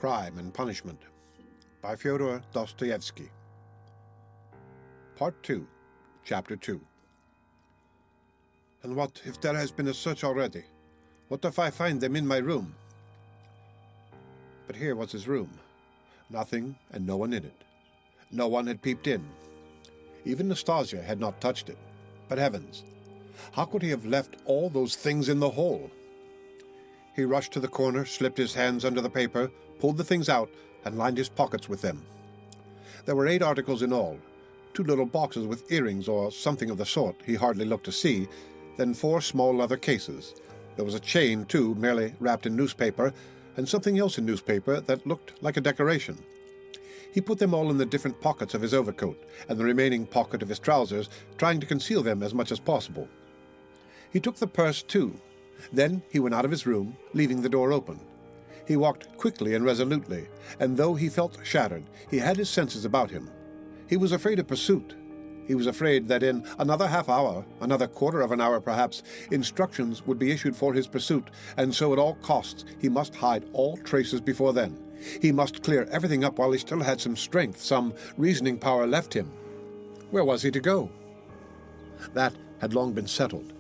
Crime and Punishment by Fyodor Dostoyevsky. Part 2, Chapter 2. And what if there has been a search already? What if I find them in my room? But here was his room. Nothing and no one in it. No one had peeped in. Even Nastasia had not touched it. But heavens, how could he have left all those things in the hole? He rushed to the corner, slipped his hands under the paper, pulled the things out, and lined his pockets with them. There were 8 articles in all, 2 little boxes with earrings or something of the sort he hardly looked to see, then 4 small leather cases. There was a chain, too, merely wrapped in newspaper, and something else in newspaper that looked like a decoration. He put them all in the different pockets of his overcoat, and the remaining pocket of his trousers, trying to conceal them as much as possible. He took the purse, too. Then he went out of his room, leaving the door open. He walked quickly and resolutely, and though he felt shattered, he had his senses about him. He was afraid of pursuit. He was afraid that in another half hour, another quarter of an hour perhaps, instructions would be issued for his pursuit, and so at all costs he must hide all traces before then. He must clear everything up while he still had some strength, some reasoning power left him. Where was he to go? That had long been settled.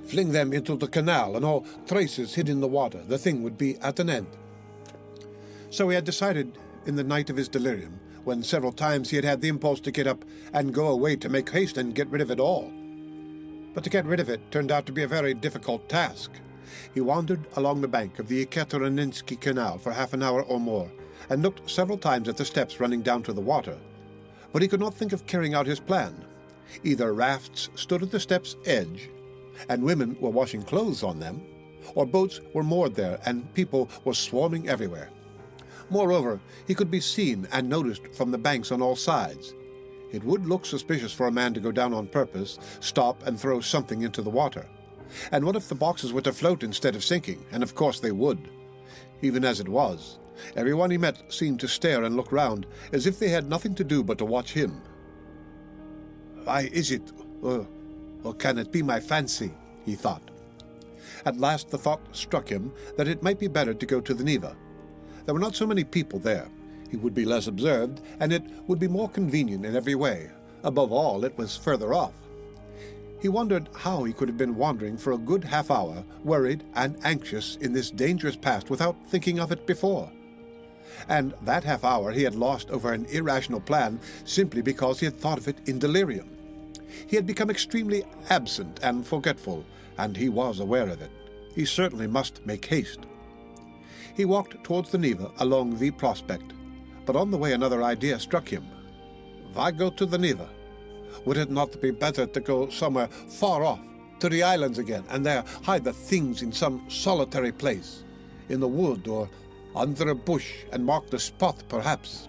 Fling them into the canal, and all traces hid in the water. The thing would be at an end. So he had decided in the night of his delirium, when several times he had had the impulse to get up and go away to make haste and get rid of it all. But to get rid of it turned out to be a very difficult task. He wandered along the bank of the Ekaterininsky Canal for half an hour or more, and looked several times at the steps running down to the water. But he could not think of carrying out his plan. Either rafts stood at the step's edge, and women were washing clothes on them, or boats were moored there, and people were swarming everywhere. Moreover, he could be seen and noticed from the banks on all sides. It would look suspicious for a man to go down on purpose, stop and throw something into the water. And what if the boxes were to float instead of sinking? And of course they would. Even as it was, everyone he met seemed to stare and look round, as if they had nothing to do but to watch him. Why is it? Or can it be my fancy? He thought. At last the thought struck him that it might be better to go to the Neva. There were not so many people there. He would be less observed, and it would be more convenient in every way. Above all, it was further off. He wondered how he could have been wandering for a good half hour, worried and anxious in this dangerous past without thinking of it before. And that half hour he had lost over an irrational plan simply because he had thought of it in delirium. He had become extremely absent and forgetful, and he was aware of it. He certainly must make haste. He walked towards the Neva along the Prospect, but on the way another idea struck him. Why go to the Neva? Would it not be better to go somewhere far off, to the islands again, and there hide the things in some solitary place, in the wood or under a bush, and mark the spot perhaps?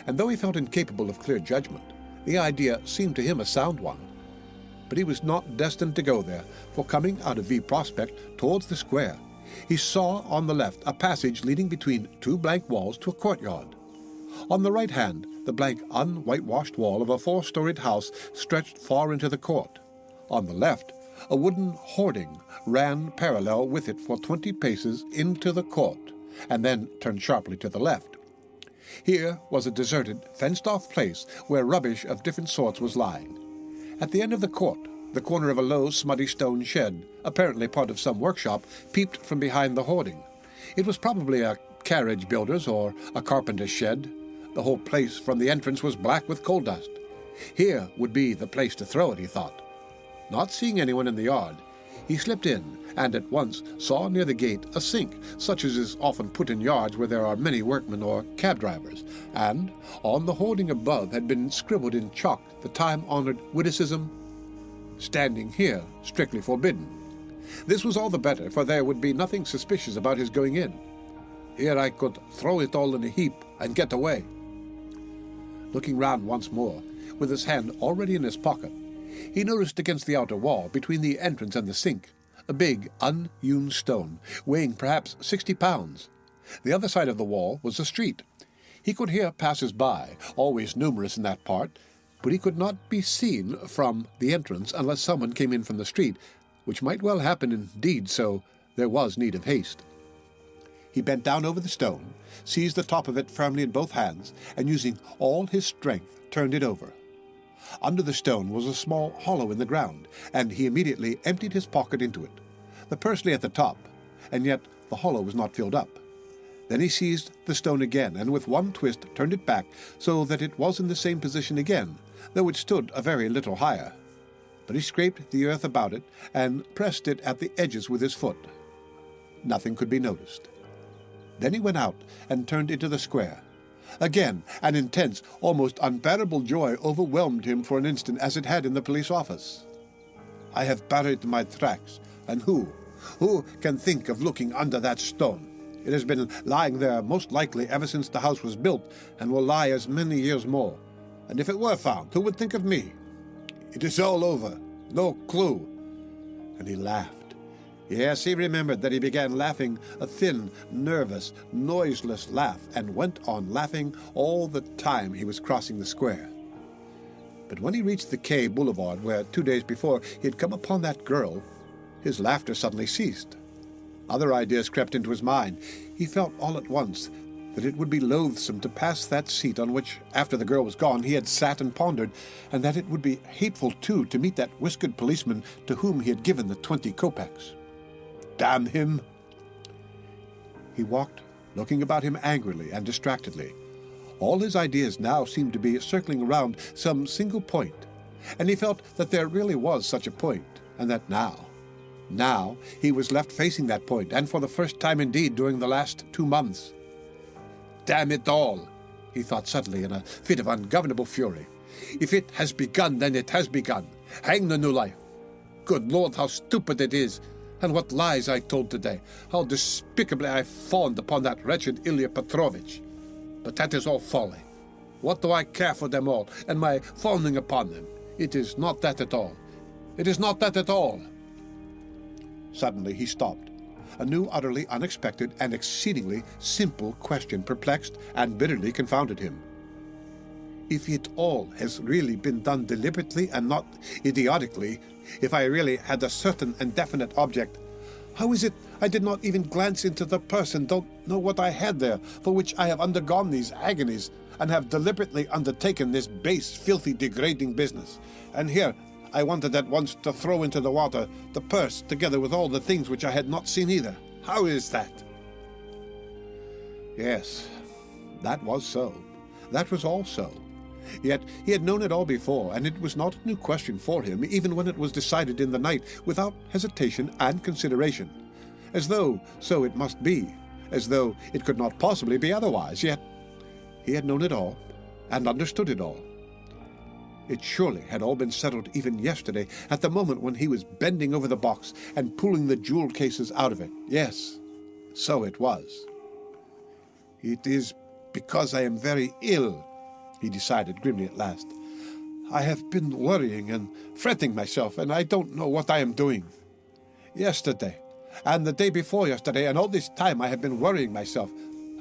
And though he felt incapable of clear judgment, the idea seemed to him a sound one. But he was not destined to go there, for coming out of V Prospect towards the square, he saw on the left a passage leading between 2 blank walls to a courtyard. On the right hand, the blank unwhitewashed wall of a 4-storied house stretched far into the court. On the left, a wooden hoarding ran parallel with it for 20 paces into the court, and then turned sharply to the left. Here was a deserted, fenced-off place where rubbish of different sorts was lying. At the end of the court, the corner of a low, smutty stone shed, apparently part of some workshop, peeped from behind the hoarding. It was probably a carriage builder's or a carpenter's shed. The whole place from the entrance was black with coal dust. Here would be the place to throw it, he thought. Not seeing anyone in the yard, he slipped in and at once saw near the gate a sink, such as is often put in yards where there are many workmen or cab drivers, and on the hoarding above had been scribbled in chalk the time-honored witticism, "Standing here, strictly forbidden." This was all the better, for there would be nothing suspicious about his going in. Here I could throw it all in a heap and get away. Looking round once more, with his hand already in his pocket, he noticed against the outer wall, between the entrance and the sink, a big, unhewn stone, weighing perhaps 60 pounds. The other side of the wall was the street. He could hear passers-by, always numerous in that part, but he could not be seen from the entrance unless someone came in from the street, which might well happen indeed, so there was need of haste. He bent down over the stone, seized the top of it firmly in both hands, and using all his strength, turned it over. Under the stone was a small hollow in the ground, and he immediately emptied his pocket into it. The purse lay at the top, and yet the hollow was not filled up. Then he seized the stone again, and with one twist turned it back so that it was in the same position again, though it stood a very little higher. But he scraped the earth about it and pressed it at the edges with his foot. Nothing could be noticed. Then he went out and turned into the square. Again, an intense, almost unbearable joy overwhelmed him for an instant as it had in the police office. I have buried my tracks, and who can think of looking under that stone? It has been lying there most likely ever since the house was built, and will lie as many years more. And if it were found, who would think of me? It is all over. No clue. And he laughed. Yes, he remembered that he began laughing, a thin, nervous, noiseless laugh, and went on laughing all the time he was crossing the square. But when he reached the Quai Boulevard, where 2 days before he had come upon that girl, his laughter suddenly ceased. Other ideas crept into his mind. He felt all at once that it would be loathsome to pass that seat on which, after the girl was gone, he had sat and pondered, and that it would be hateful, too, to meet that whiskered policeman to whom he had given the 20 kopecks. Damn him! He walked, looking about him angrily and distractedly. All his ideas now seemed to be circling around some single point, and he felt that there really was such a point, and that now he was left facing that point, and for the first time indeed during the last 2 months. Damn it all, he thought suddenly in a fit of ungovernable fury. If it has begun, then it has begun. Hang the new life. Good Lord, how stupid it is, and what lies I told today. How despicably I fawned upon that wretched Ilya Petrovitch. But that is all folly. What do I care for them all, and my fawning upon them? It is not that at all. It is not that at all. Suddenly he stopped. A new, utterly unexpected, and exceedingly simple question perplexed and bitterly confounded him. If it all has really been done deliberately and not idiotically, if I really had a certain and definite object, how is it I did not even glance into the purse and don't know what I had there, for which I have undergone these agonies, and have deliberately undertaken this base, filthy, degrading business? And here I wanted at once to throw into the water the purse, together with all the things which I had not seen either. How is that? Yes, that was so. That was all so. Yet he had known it all before, and it was not a new question for him, even when it was decided in the night, without hesitation and consideration. As though so it must be, as though it could not possibly be otherwise, yet he had known it all, and understood it all. It surely had all been settled even yesterday, at the moment when he was bending over the box and pulling the jewel cases out of it. Yes, so it was. It is because I am very ill, he decided grimly at last. I have been worrying and fretting myself, and I don't know what I am doing. Yesterday, and the day before yesterday, and all this time I have been worrying myself.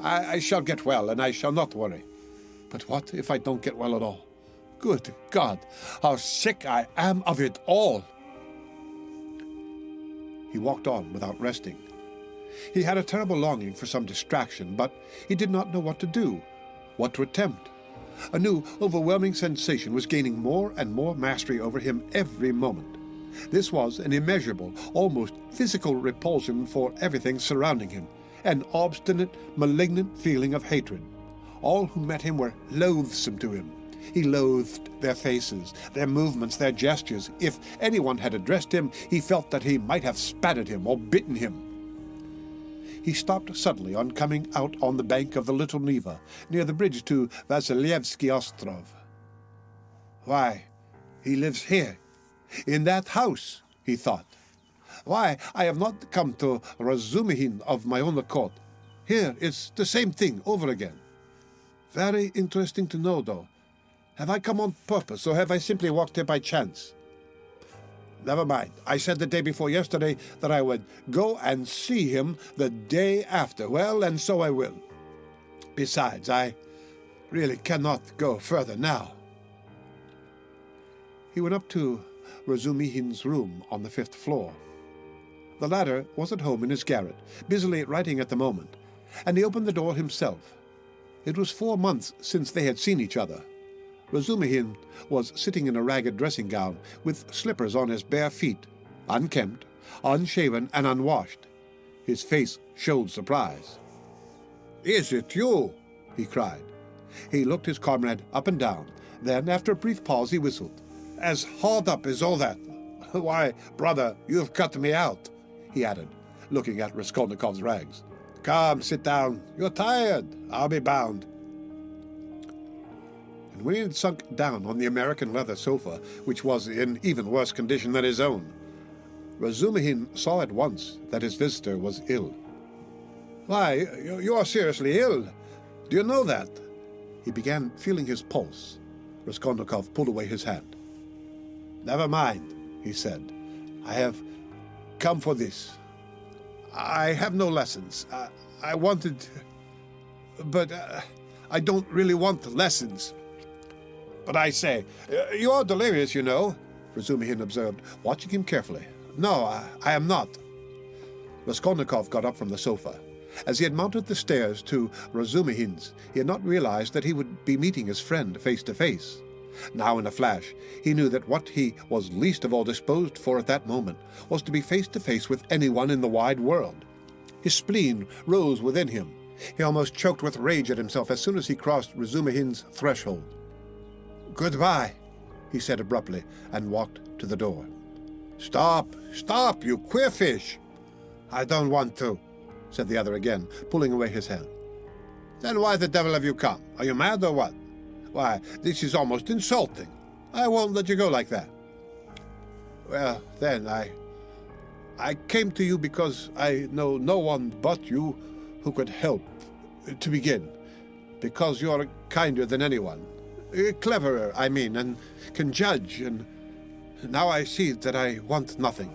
I shall get well, and I shall not worry. But what if I don't get well at all? Good God, how sick I am of it all! He walked on without resting. He had a terrible longing for some distraction, but he did not know what to do, what to attempt. A new, overwhelming sensation was gaining more and more mastery over him every moment. This was an immeasurable, almost physical repulsion for everything surrounding him, an obstinate, malignant feeling of hatred. All who met him were loathsome to him. He loathed their faces, their movements, their gestures. If anyone had addressed him, he felt that he might have spat at him or bitten him. He stopped suddenly on coming out on the bank of the Little Neva, near the bridge to Vasilyevsky Ostrov. Why, he lives here, in that house, he thought. Why, I have not come to Razumihin of my own accord. Here, it's the same thing over again. Very interesting to know, though. Have I come on purpose, or have I simply walked here by chance? Never mind. I said the day before yesterday that I would go and see him the day after. Well, and so I will. Besides, I really cannot go further now. He went up to Razumihin's room on the 5th floor. The latter was at home in his garret, busily writing at the moment, and he opened the door himself. It was 4 months since they had seen each other. Razumihin was sitting in a ragged dressing gown, with slippers on his bare feet, unkempt, unshaven, and unwashed. His face showed surprise. "Is it you?" he cried. He looked his comrade up and down. Then, after a brief pause, he whistled. "As hard up as all that? Why, brother, you've cut me out," he added, looking at Raskolnikov's rags. "Come, sit down. You're tired, I'll be bound." And when he had sunk down on the American leather sofa, which was in even worse condition than his own, Razumihin saw at once that his visitor was ill. "Why, you're seriously ill. Do you know that?" He began feeling his pulse. Raskolnikov pulled away his hand. "Never mind," he said. "I have come for this. I have no lessons. I wanted... But I don't really want lessons." "But I say, you're delirious, you know," Razumihin observed, watching him carefully. "No, I am not." Raskolnikov got up from the sofa. As he had mounted the stairs to Razumihin's, he had not realized that he would be meeting his friend face to face. Now, in a flash, he knew that what he was least of all disposed for at that moment was to be face to face with anyone in the wide world. His spleen rose within him. He almost choked with rage at himself as soon as he crossed Razumihin's threshold. "Goodbye," he said abruptly, and walked to the door. Stop, you queer fish." "I don't want to," said the other again, pulling away his hand. "Then why the devil have you come? Are you mad or what? Why, this is almost insulting. I won't let you go like that." "Well, then, I came to you because I know no one but you who could help, to begin. Because you're kinder than anyone. Cleverer, I mean, and can judge, and now I see that I want nothing.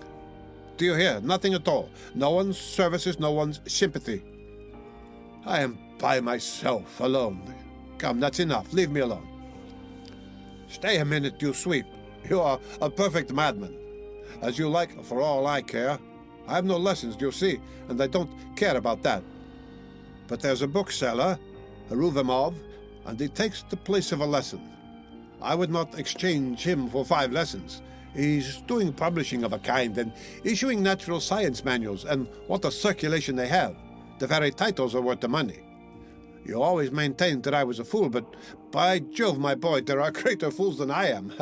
Do you hear? Nothing at all. No one's services, no one's sympathy. I am by myself, alone. Come, that's enough. Leave me alone." "Stay a minute, you sweep. You are a perfect madman. As you like, for all I care. I have no lessons, you see, and I don't care about that. But there's a bookseller, Ruvimov, and he takes the place of a lesson. I would not exchange him for 5 lessons. He's doing publishing of a kind and issuing natural science manuals, and what a circulation they have. The very titles are worth the money. You always maintained that I was a fool, but by Jove, my boy, there are greater fools than I am.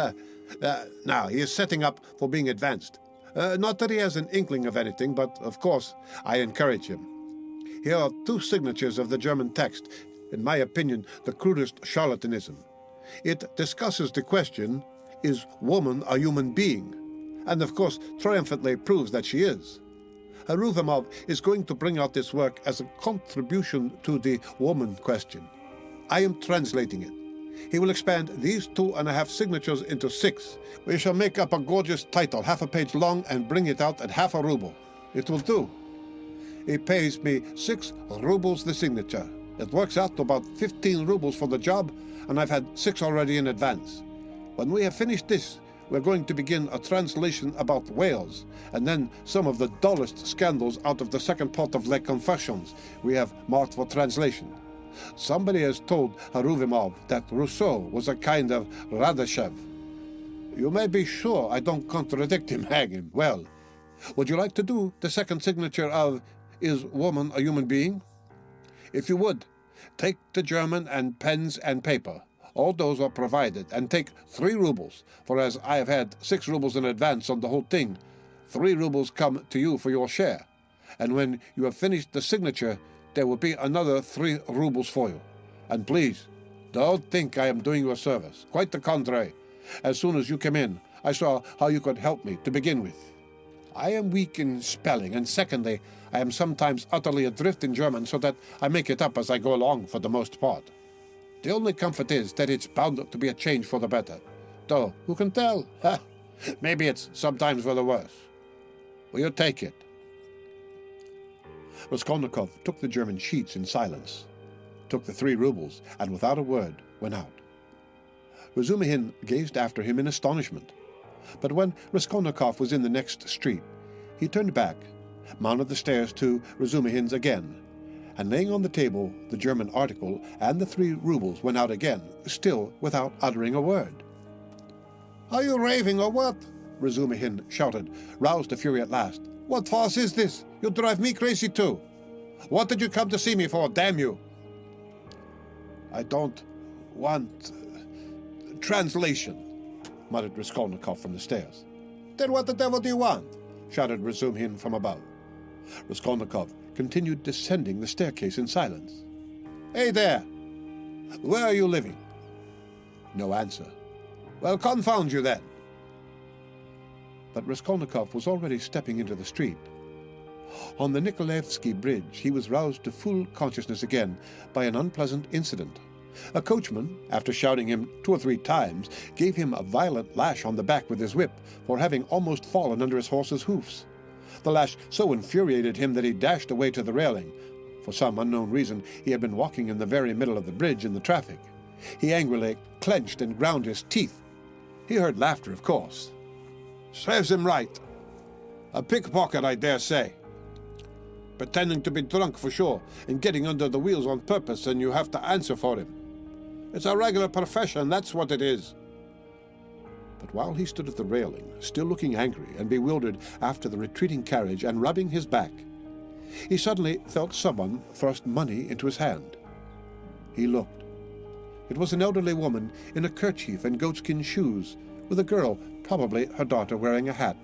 Now, he is setting up for being advanced. Not that he has an inkling of anything, but, of course, I encourage him. Here are 2 signatures of the German text, in my opinion, the crudest charlatanism. It discusses the question, is woman a human being? And, of course, triumphantly proves that she is. Ruvimov is going to bring out this work as a contribution to the woman question. I am translating it. He will expand these 2.5 signatures into 6. We shall make up a gorgeous title, half a page long, and bring it out at half a ruble. It will do. He pays me 6 rubles the signature. It works out to about 15 rubles for the job, and I've had 6 already in advance. When we have finished this, we're going to begin a translation about whales, and then some of the dullest scandals out of the second part of Les Confessions we have marked for translation. Somebody has told Ruvimov that Rousseau was a kind of Radashev. You may be sure I don't contradict him, hang him. Well, would you like to do the second signature of Is Woman a Human Being? If you would, take the German and pens and paper. All those are provided, and take 3 rubles, for as I have had 6 rubles in advance on the whole thing, 3 rubles come to you for your share. And when you have finished the signature, there will be another 3 rubles for you. And please, don't think I am doing you a service. Quite the contrary. As soon as you came in, I saw how you could help me to begin with. I am weak in spelling, and secondly, I am sometimes utterly adrift in German, so that I make it up as I go along for the most part. The only comfort is that it's bound to be a change for the better. Though, who can tell? Maybe it's sometimes for the worse. Will you take it? Raskolnikov took the German sheets in silence, took the 3 rubles, and without a word went out. Razumihin gazed after him in astonishment. But when Raskolnikov was in the next street, he turned back, mounted the stairs to Razumihin's again, and laying on the table the German article and the 3 rubles, went out again, still without uttering a word. "Are you raving or what?" Razumihin shouted, roused to fury at last. "What farce is this? You drive me crazy too. What did you come to see me for, damn you?" "I don't want translation," muttered Raskolnikov from the stairs. "Then what the devil do you want?" shouted Razumihin from above. Raskolnikov continued descending the staircase in silence. "Hey there! Where are you living?" No answer. "Well, confound you then!" But Raskolnikov was already stepping into the street. On the Nikolaevsky bridge, he was roused to full consciousness again by an unpleasant incident. A coachman, after shouting him 2 or 3 times, gave him a violent lash on the back with his whip for having almost fallen under his horse's hoofs. The lash so infuriated him that he dashed away to the railing. For some unknown reason, he had been walking in the very middle of the bridge in the traffic. He angrily clenched and ground his teeth. He heard laughter, of course. "Serves him right. A pickpocket, I dare say. Pretending to be drunk for sure, and getting under the wheels on purpose, and you have to answer for him. It's a regular profession, that's what it is." But while he stood at the railing, still looking angry and bewildered after the retreating carriage and rubbing his back, he suddenly felt someone thrust money into his hand. He looked. It was an elderly woman in a kerchief and goatskin shoes, with a girl, probably her daughter, wearing a hat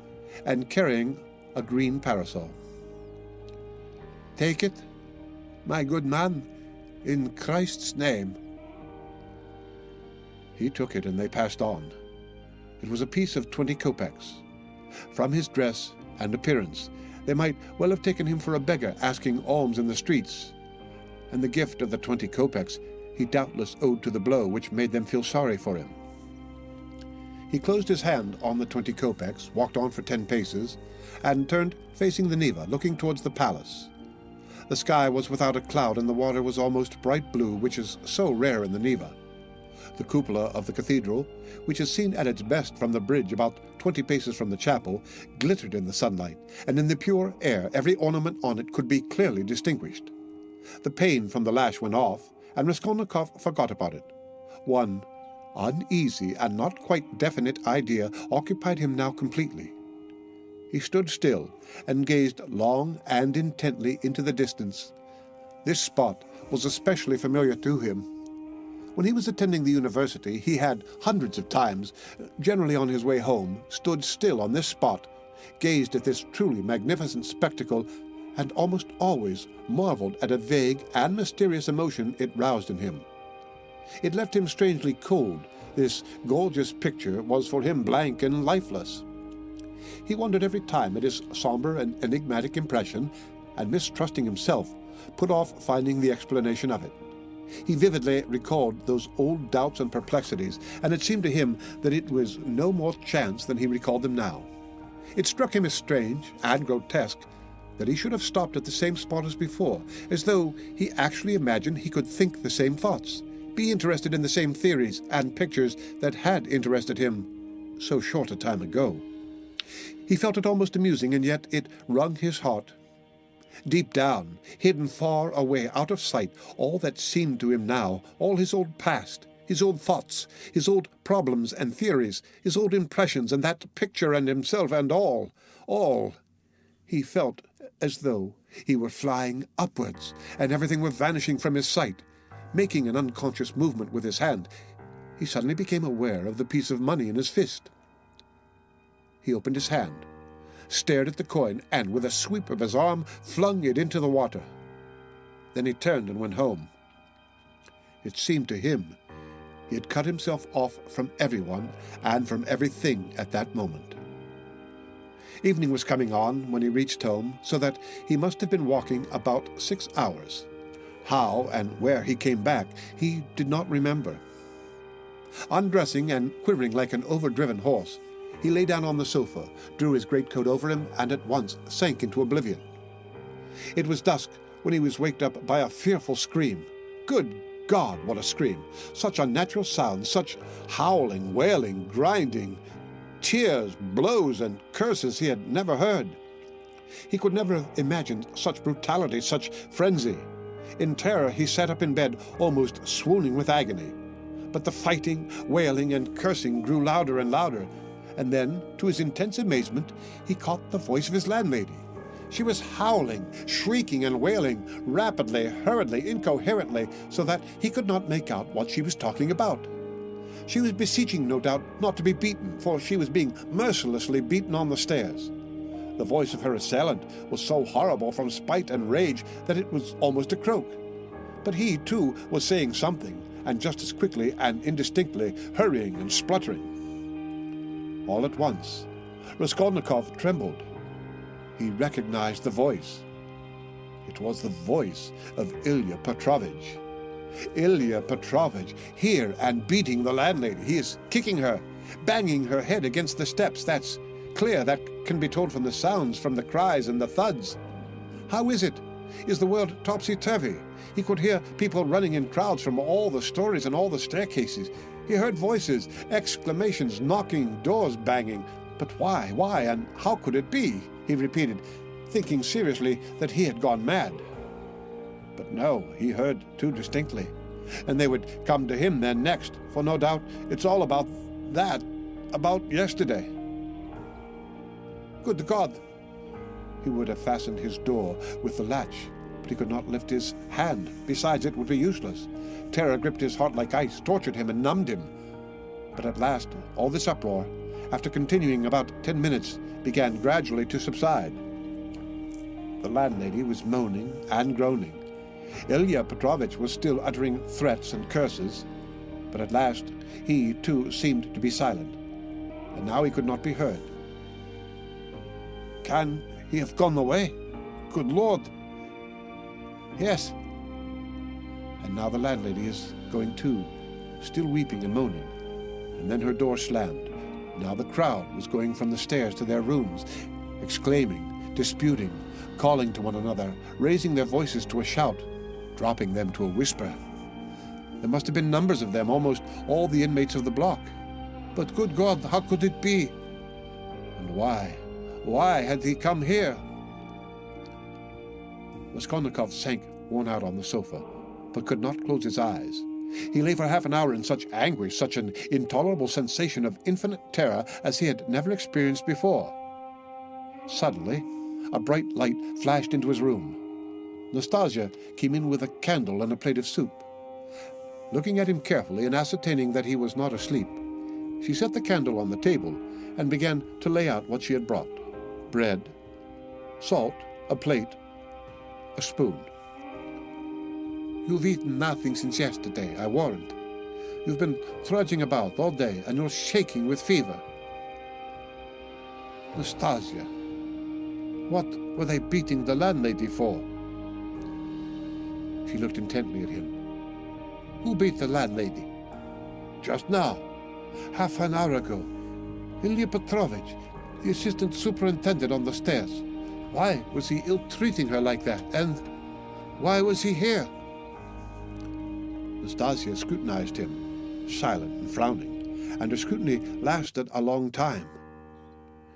and carrying a green parasol. "Take it, my good man, in Christ's name." He took it, and they passed on. It was a piece of 20 kopecks. From his dress and appearance, they might well have taken him for a beggar asking alms in the streets, and the gift of the 20 kopecks he doubtless owed to the blow which made them feel sorry for him. He closed his hand on the 20 kopecks, walked on for 10 paces, and turned facing the Neva, looking towards the palace. The sky was without a cloud, and the water was almost bright blue, which is so rare in the Neva. The cupola of the cathedral, which is seen at its best from the bridge about 20 paces from the chapel, glittered in the sunlight, and in the pure air every ornament on it could be clearly distinguished. The pain from the lash went off, and Raskolnikov forgot about it. One uneasy and not quite definite idea occupied him now completely. He stood still and gazed long and intently into the distance. This spot was especially familiar to him. When he was attending the university, he had hundreds of times, generally on his way home, stood still on this spot, gazed at this truly magnificent spectacle, and almost always marveled at a vague and mysterious emotion it roused in him. It left him strangely cold. This gorgeous picture was for him blank and lifeless. He wondered every time at his somber and enigmatic impression, and mistrusting himself, put off finding the explanation of it. He vividly recalled those old doubts and perplexities, and it seemed to him that it was no more chance than he recalled them now. It struck him as strange and grotesque that he should have stopped at the same spot as before, as though he actually imagined he could think the same thoughts, be interested in the same theories and pictures that had interested him so short a time ago. He felt it almost amusing, and yet it wrung his heart. Deep down, hidden far away, out of sight, all that seemed to him now, all his old past, his old thoughts, his old problems and theories, his old impressions, and that picture and himself, and all. He felt as though he were flying upwards, and everything were vanishing from his sight. Making an unconscious movement with his hand, he suddenly became aware of the piece of money in his fist. He opened his hand, stared at the coin, and with a sweep of his arm flung it into the water. Then he turned and went home. It seemed to him he had cut himself off from everyone and from everything at that moment. Evening was coming on when he reached home, so that he must have been walking about 6 hours. How and where he came back he did not remember. Undressing and quivering like an overdriven horse, he lay down on the sofa, drew his greatcoat over him, and at once sank into oblivion. It was dusk when he was waked up by a fearful scream. Good God, what a scream! Such unnatural sounds, such howling, wailing, grinding, tears, blows, and curses he had never heard. He could never have imagined such brutality, such frenzy. In terror, he sat up in bed, almost swooning with agony. But the fighting, wailing, and cursing grew louder and louder, and then, to his intense amazement, he caught the voice of his landlady. She was howling, shrieking, and wailing, rapidly, hurriedly, incoherently, so that he could not make out what she was talking about. She was beseeching, no doubt, not to be beaten, for she was being mercilessly beaten on the stairs. The voice of her assailant was so horrible from spite and rage that it was almost a croak. But he, too, was saying something, and just as quickly and indistinctly, hurrying and spluttering. All at once, Raskolnikov trembled. He recognized the voice. It was the voice of Ilya Petrovitch. Ilya Petrovitch, here and beating the landlady. He is kicking her, banging her head against the steps. That's clear. That can be told from the sounds, from the cries and the thuds. How is it? Is the world topsy-turvy? He could hear people running in crowds from all the stories and all the staircases. He heard voices, exclamations, knocking, doors banging. But why, and how could it be? He repeated, thinking seriously that he had gone mad. But no, he heard too distinctly. And they would come to him then next, for no doubt it's all about that, about yesterday. Good God! He would have fastened his door with the latch, but he could not lift his hand. Besides, it would be useless. Terror gripped his heart like ice, tortured him and numbed him. But at last, all this uproar, after continuing about 10 minutes, began gradually to subside. The landlady was moaning and groaning. Ilya Petrovitch was still uttering threats and curses, but at last he, too, seemed to be silent, and now he could not be heard. Can he have gone away? Good Lord! Yes. And now the landlady is going too, still weeping and moaning, and then her door slammed. Now the crowd was going from the stairs to their rooms, exclaiming, disputing, calling to one another, raising their voices to a shout, dropping them to a whisper. There must have been numbers of them, almost all the inmates of the block. But good God, how could it be? And why? Why had he come here? Raskolnikov sank worn out on the sofa, but could not close his eyes. He lay for half an hour in such anguish, such an intolerable sensation of infinite terror as he had never experienced before. Suddenly, a bright light flashed into his room. Nastasia came in with a candle and a plate of soup. Looking at him carefully and ascertaining that he was not asleep, she set the candle on the table and began to lay out what she had brought: bread, salt, a plate, a spoon. You've eaten nothing since yesterday, I warrant. You've been trudging about all day, and you're shaking with fever. Nastasia, what were they beating the landlady for? She looked intently at him. Who beat the landlady? Just now, half an hour ago. Ilya Petrovitch, the assistant superintendent on the stairs. Why was he ill-treating her like that? And why was he here? Nastasia scrutinized him, silent and frowning, and her scrutiny lasted a long time.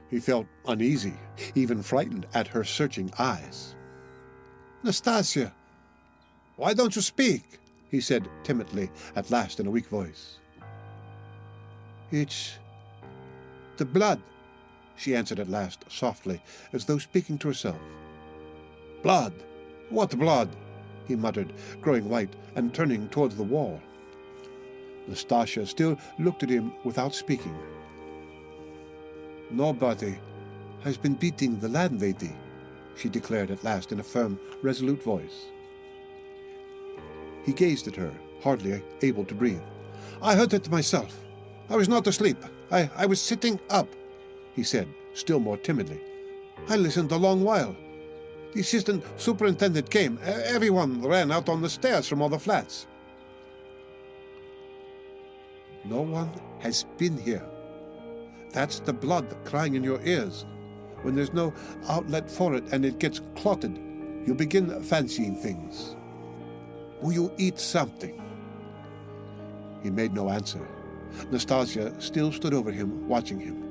He felt uneasy, even frightened at her searching eyes. Nastasia, why don't you speak? He said timidly, at last in a weak voice. It's the blood, she answered at last, softly, as though speaking to herself. Blood? What blood? He muttered, growing white and turning towards the wall. Nastasia still looked at him without speaking. Nobody has been beating the landlady, she declared at last in a firm, resolute voice. He gazed at her, hardly able to breathe. I heard it myself. I was not asleep. I was sitting up, he said, still more timidly. I listened a long while. The assistant superintendent came. Everyone ran out on the stairs from all the flats. No one has been here. That's the blood crying in your ears. When there's no outlet for it and it gets clotted, you begin fancying things. Will you eat something? He made no answer. Nastasia still stood over him, watching him.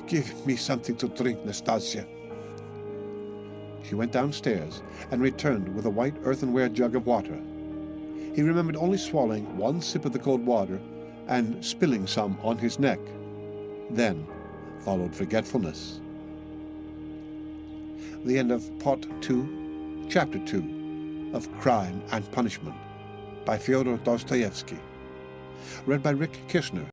Give me something to drink, Nastasia. She went downstairs and returned with a white earthenware jug of water. He remembered only swallowing one sip of the cold water and spilling some on his neck. Then followed forgetfulness. The end of Part 2, Chapter 2 of Crime and Punishment by Fyodor Dostoyevsky. Read by Rick Kishner.